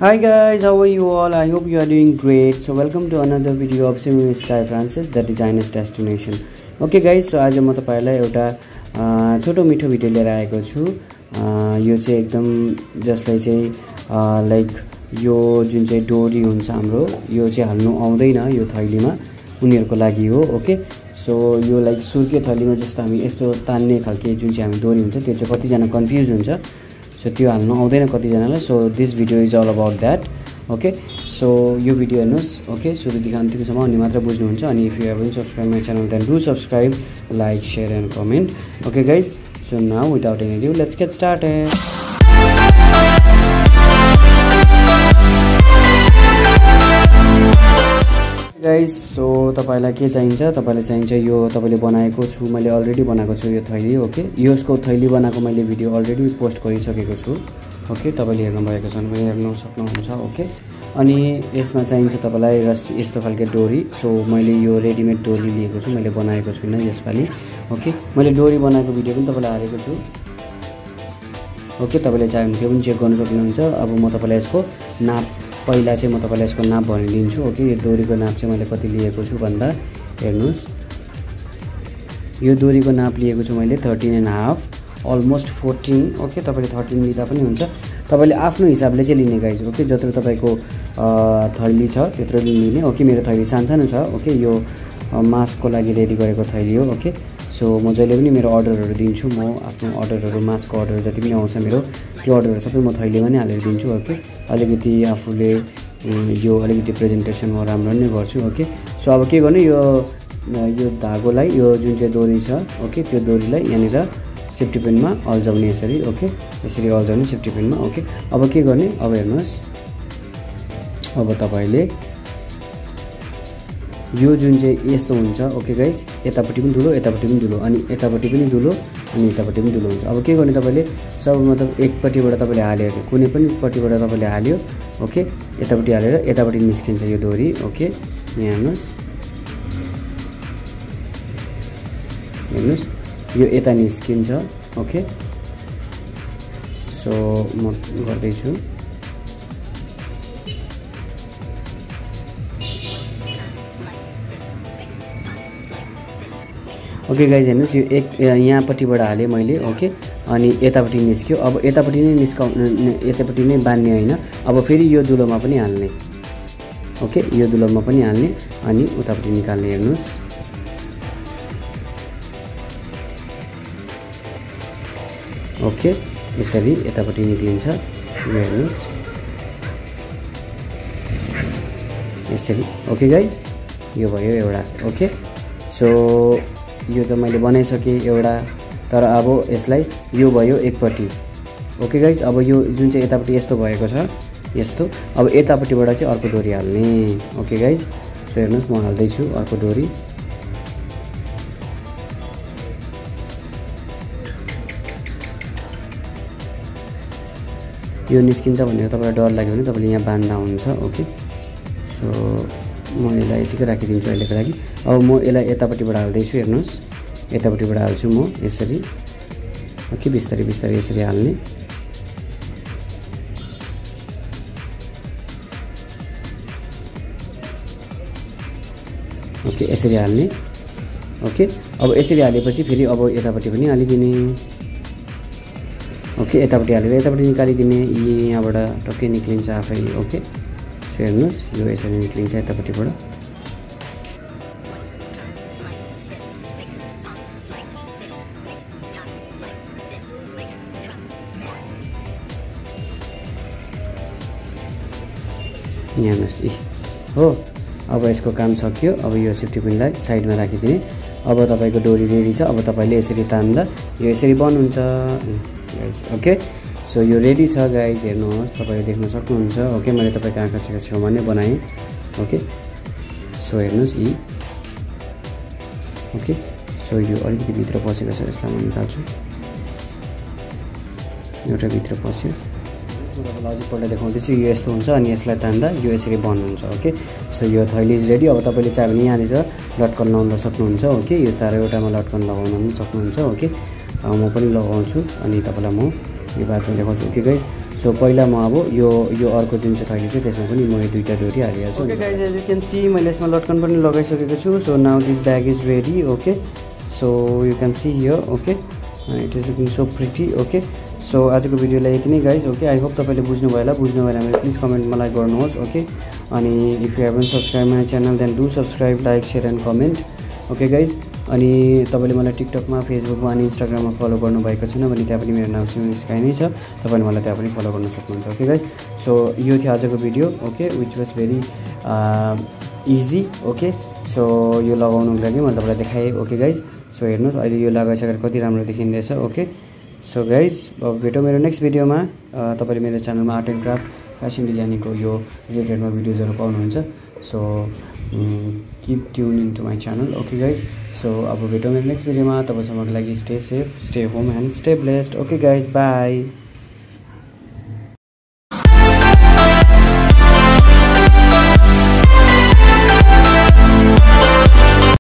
Hi guys, how are you all? I hope you are doing great. So welcome to another video of Swimming Sky Francis, the designer's destination. Okay guys, so आज म तपाईलाई एउटा छोटो मिठो video लिएर आएको छु। यो चाहिँ एकदम जसलाई चाहिँ लाइक यो जुन चाहिँ डोरी हुन्छ हाम्रो, यो चाहिँ हाल्नु आउँदैन यो थैलीमा, उनीहरुको लागि हो। ओके, सो यो लाइक सुर्के थैलीमा जस्तो हामी यस्तो तान्ने खालके जुन चाहिँ हामी डोरी हुन्छ त्यो चाहिँ कति जना कन्फ्युज हुन्छ। सो त्यो हाल्नु आउँदैन कति जनालाई। So this video is all about that. Okay, so यो भिडियो हेर्नुस्। ओके, सुरुदेखि अन्तिमसम्म अनि मात्र बुझ्नुहुन्छ। अनि if you haven't subscribe my channel then do subscribe, like, share and comment. Okay guys, so now without any due let's get started. Guys, so तपाईलाई के चाहिन्छ? तपाईलाई चाहिन्छ यो तपाईले बनाएको छु, मैले अलरेडी बनाएको छु यो थैली। ओके, यसको थैली बनाएको मैले भिडियो अलरेडी पोस्ट गरिसकेको छु। ओके, तपाईले हेर्नु भएको छ भने हेर्न सक्नुहुन्छ। ओके, अनि यसमा चाहिन्छ तपाईलाई यस्तो खालके डोरी। सो मैले यो रेडीमेड डोरी लिएको छु, मैले बनाएको छुइनँ यसपालि। ओके, मैले डोरी बनाएको भिडियो पनि तपाईलाई हालेको छु। ओके, तपाईले चाहे भने त्यो पनि चेक गर्न सक्नुहुन्छ। अब म तपाईलाई यसको नाप पहिला चाहिँ म तपाईलाई यसको नाप भनिदिन्छु। ओके, यो डोरीको नाप चाहिँ मैले कति लिएको छु भन्दा हेर्नुस्, यो डोरीको नाप लिएको छु मैले 13.5, अलमोस्ट 14। ओके, तपाईले 13 लिँदा पनि हुन्छ, तपाईले आफ्नो हिसाबले चाहिँ लिने गाइज। ओके, जत्रो तपाईको थैली छ त्यत्रो लिने। ओके, मेरो थैली सानो छ। ओके, यो मास्कको लागि रेडी गरेको थैली हो। ओके, सो म जहिले पनि मेरो अर्डरहरू दिन्छु, म आफ्नो अर्डरहरू मास्कको अर्डर जति पनि आउँछ मेरो त्यो अर्डरहरू सबै म थैलीमा नै हालेर दिन्छु। ओके, अलिकति आफूले यो अलिकति प्रेजेन्टेसन म राम्रो नै गर्छु। ओके, सो अब के गर्ने, यो धागोलाई यो जुन चाहिँ डोरी छ, ओके, त्यो डोरीलाई यहाँनिर सेफ्टी पिनमा अल्झाउने यसरी। ओके, यसरी अल्झाउने सेफ्टी पिनमा। ओके, अब के गर्ने, अब हेर्नुहोस्, अब तपाईले यो जुन चाहिँ यस्तो हुन्छ। ओके गाइज, यतापट्टि पनि धुलो यतापट्टि पनि धुलो अनि यतापट्टि पनि धुलो अनि यतापट्टि पनि धुलो हुन्छ। अब के गर्ने, तपाईले सब मतलब एकपट्टिबाट तपाईले हाल्यो, कुनै पनि पट्टिबाट तपाईले हाल्यो। ओके, यतापट्टि हालेर यतापट्टि निस्किन्छ यो डोरी। ओके, यहाँ हेर्नुहोस्, हेर्नुहोस् यो यता निस्किन्छ। ओके, सो म गर्दैछु। ओके गाइज, हेर्नुहोस् यो एक यहाँपट्टिबाट हालेँ मैले। ओके, अनि यतापट्टि निस्क्यो। अब यतापट्टि नै यतापट्टि नै बान्ने होइन, अब फेरि यो दुलोमा पनि हाल्ने। ओके, यो दुलोमा पनि हाल्ने अनि उतापट्टि निकाल्ने। हेर्नुहोस्, ओके, यसरी यतापट्टि निक्लिन्छ। यो हेर्नुहोस् यसरी। ओके गाइज, यो भयो एउटा। ओके, सो यो त मैले बनाइसकेँ एउटा, तर अब यसलाई यो भयो एकपट्टि। ओके गाइज, अब यो जुन चाहिँ यतापट्टि यस्तो भएको छ यस्तो, अब यतापट्टिबाट चाहिँ अर्को डोरी हाल्ने। ओके गाइज, सो हेर्नुहोस् म हाल्दैछु अर्को डोरी। यो निस्किन्छ भनेर तपाईँलाई डर लाग्यो भने तपाईँले यहाँ बाँध्दा हुन्छ। ओके, सो म यसलाई यतिकै राखिदिन्छु अहिलेको लागि। अब म यसलाई यतापट्टिबाट हाल्दैछु। हेर्नुहोस्, यतापट्टिबाट हाल्छु म यसरी। ओके, बिस्तारै बिस्तारै यसरी हाल्ने। ओके, यसरी हाल्ने। ओके, अब यसरी हालेपछि फेरि अब यतापट्टि पनि हालिदिने। ओके, यतापट्टि हालेर यतापट्टि निकालिदिने, यहाँबाट टक्कै निक्लिन्छ आफै। ओके, सो हेर्नुहोस् यो यसरी निक्लिन्छ यतापट्टिबाट। यहाँ हेर्नुहोस्, हो, अब यसको काम सकियो। अब यो सेफ्टी पिनलाई साइडमा राखिदिने। अब तपाईँको डोरी रेडी छ। अब तपाईँले यसरी तान्दा यो यसरी बन्द हुन्छ। ओके, सो यो रेडी छ गाइज, हेर्नुहोस् तपाईँले देख्न सक्नुहुन्छ। ओके, मैले तपाईँको आँखा छेउमा नै बनाएँ। ओके, सो हेर्नुहोस् यी। ओके, सो यो अलिकति भित्र पसेको छ, यसलाई म निकाल्छु। एउटा भित्र पस्यो, तपाईँलाई अझै पल्ट देखाउँदैछु। यो यस्तो हुन्छ अनि यसलाई तान्दा यो यसरी बन्द हुन्छ। ओके, सो यो थैली इज रेडी। अब तपाईँले चाहे भने यहाँनिर लटकन लगाउन सक्नुहुन्छ। ओके, यो चारैवटामा लटकन लगाउन पनि सक्नुहुन्छ। ओके, म पनि लगाउँछु अनि तपाईँलाई म यो बादमा देखाउँछु। ओके गाइज, सो पहिला म अब यो अर्को जुन चाहिँ थैली छ त्यसमा पनि म यो दुईटा डोरी हालिहाल्छु okay guys as you can see मैले यसमा लटकन पनि लगाइसकेको छु so now this bag is ready okay so you can see here okay it is looking so pretty okay so आजको भिडियोलाई यति नै गाइज ओके आई होप तपाईँले बुझ्नु भएन भने प्लिज कमेन्ट मलाई गर्नुहोस् ओके अनि if you haven't subscribe my channel then do subscribe like share and comment okay guys अनि तपाईँले मलाई टिकटकमा फेसबुकमा अनि इन्स्टाग्राममा फलो गर्नुभएको छैन भने त्यहाँ पनि मेरो नाम सिमन स्काई नै छ तपाईँले मलाई त्यहाँ पनि फलो गर्न सक्नुहुन्छ ओके गाइज सो यो थियो आजको video okay which was very easy okay so यो लगाउनुको लागि मैले तपाईँलाई देखाएँ ओके गाइज सो हेर्नुहोस् अहिले यो लगाइसकेर कति राम्रो देखिँदैछ ओके सो गाइज अब भेटौँ मेरो नेक्स्ट भिडियोमा तपाईँले मेरो च्यानलमा आर्ट एन्ड क्राफ्ट फेसन डिजाइनिङको यो रिलेटेडमा भिडियोजहरू पाउनुहुन्छ so keep tuning to my channel okay guys so अब भेटौँ मेरो नेक्स्ट भिडियोमा तपाईँसम्मको लागि stay safe stay home and stay blessed okay guys by